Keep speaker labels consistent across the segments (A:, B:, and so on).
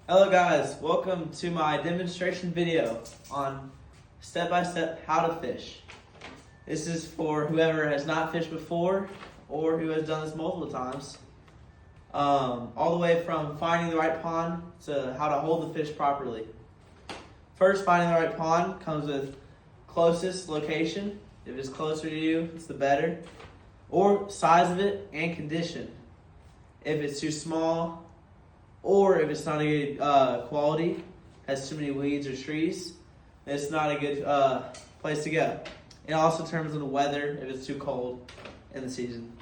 A: Hello guys, welcome to my demonstration video on step-by-step how to fish. This is for whoever has not fished before or who has done this multiple times. All the way from finding the right pond to how to hold the fish properly. First, finding the right pond comes with closest location. If it's closer to you, it's the better. Or size of it and condition. If it's too small, or if it's not a good quality, has too many weeds or trees, it's not a good place to go. It also determines on the weather, if it's too cold in the season.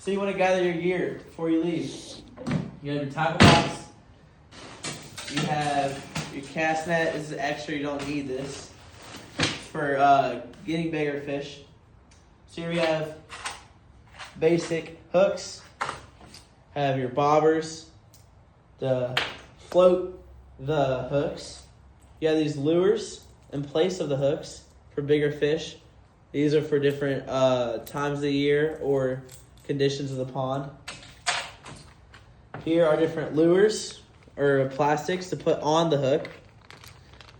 A: So you want to gather your gear before you leave. You have your tackle box. You have your cast net. This is extra, you don't need this for getting bigger fish. So here we have basic hooks. Have your bobbers to float the hooks. You have these lures in place of the hooks for bigger fish. These are for different times of the year or conditions of the pond. Here are different lures or plastics to put on the hook.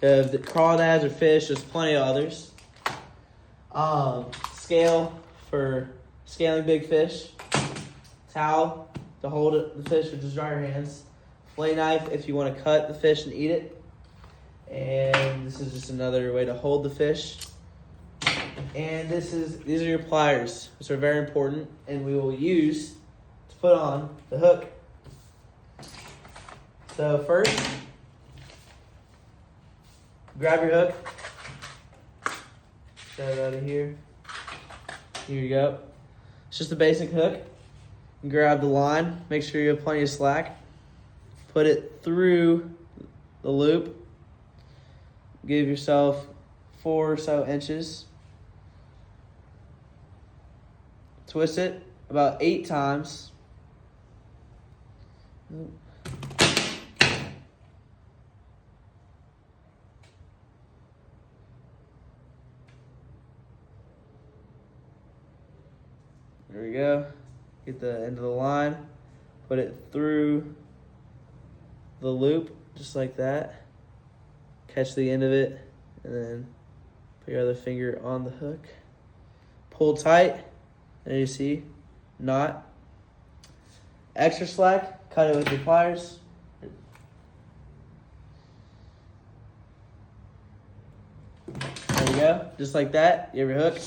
A: The crawdads or fish, there's plenty of others. Scale for scaling big fish. Towel to hold the fish or just dry your hands. Fillet knife if you want to cut the fish and eat it. And this is just another way to hold the fish. And these are your pliers, which are very important and we will use to put on the hook. So first, grab your hook. Set it out of here. Here you go. It's just a basic hook. And grab the line. Make sure you have plenty of slack. Put it through the loop. Give yourself 4 or so inches. Twist it about 8 times. There we go. Get the end of the line. Put it through the loop, just like that. Catch the end of it, and then put your other finger on the hook. Pull tight. There you see, knot. Extra slack, cut it with your pliers. There you go, just like that. You have your hook.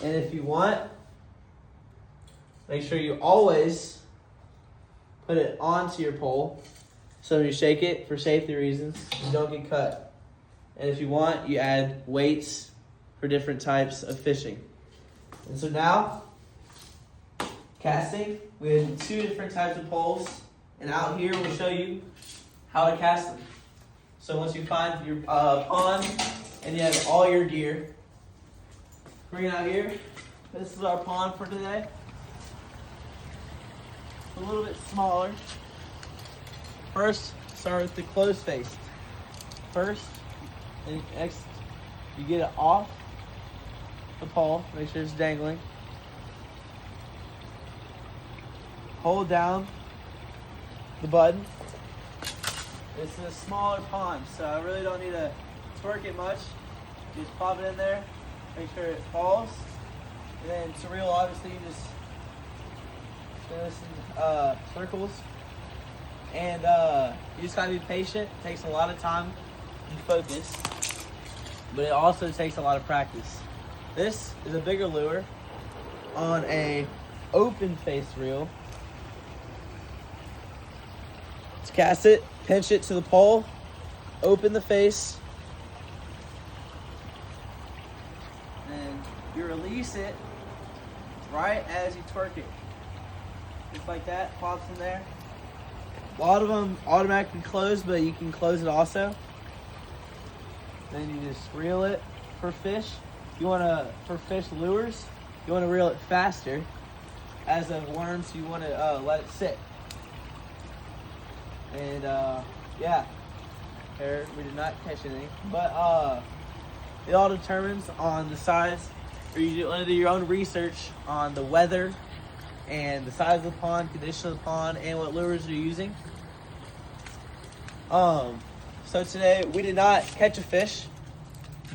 A: And if you want, make sure you always put it onto your pole. So when you shake it, for safety reasons, you don't get cut. And if you want, you add weights for different types of fishing. And so now, casting, we have 2 different types of poles. And out here, we'll show you how to cast them. So once you find your pond and you have all your gear, bring it out here. This is our pond for today. A little bit smaller. First, start with the closed face. First, and next, you get it off the pole. Make sure it's dangling. Hold down the button. This is a smaller pond, so I really don't need to twerk it much. Just pop it in there, make sure it falls. And then to reel, obviously, you just spin this in circles. And you just gotta be patient. It takes a lot of time and focus, but it also takes a lot of practice. This is a bigger lure on a open face reel. Let's cast it, pinch it to the pole, open the face, and you release it right as you twerk it. Just like that, pops in there. A lot of them automatically close, but you can close it also. Then you just reel it for fish. For fish lures, you want to reel it faster. As of worms, you want to let it sit. And yeah, there we did not catch anything. But it all determines on the size, or you want to do your own research on the weather and the size of the pond, condition of the pond, and what lures you're using. So today we did not catch a fish,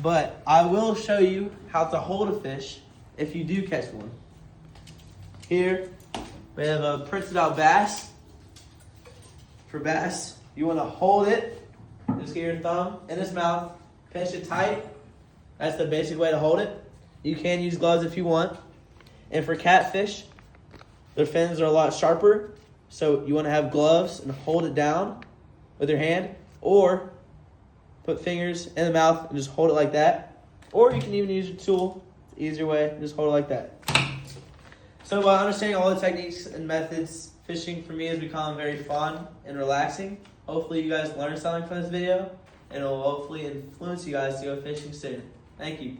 A: but I will show you how to hold a fish if you do catch one. Here we have a printed out bass. For bass, you want to hold it. Just get your thumb in its mouth, pinch it tight. That's the basic way to hold it. You can use gloves if you want. And for catfish, their fins are a lot sharper, so you want to have gloves and hold it down with your hand, or put fingers in the mouth and just hold it like that. Or you can even use your tool. It's an easier way, just hold it like that. So by understanding all the techniques and methods, fishing for me has become very fun and relaxing. Hopefully you guys learned something from this video, and it will hopefully influence you guys to go fishing soon. Thank you.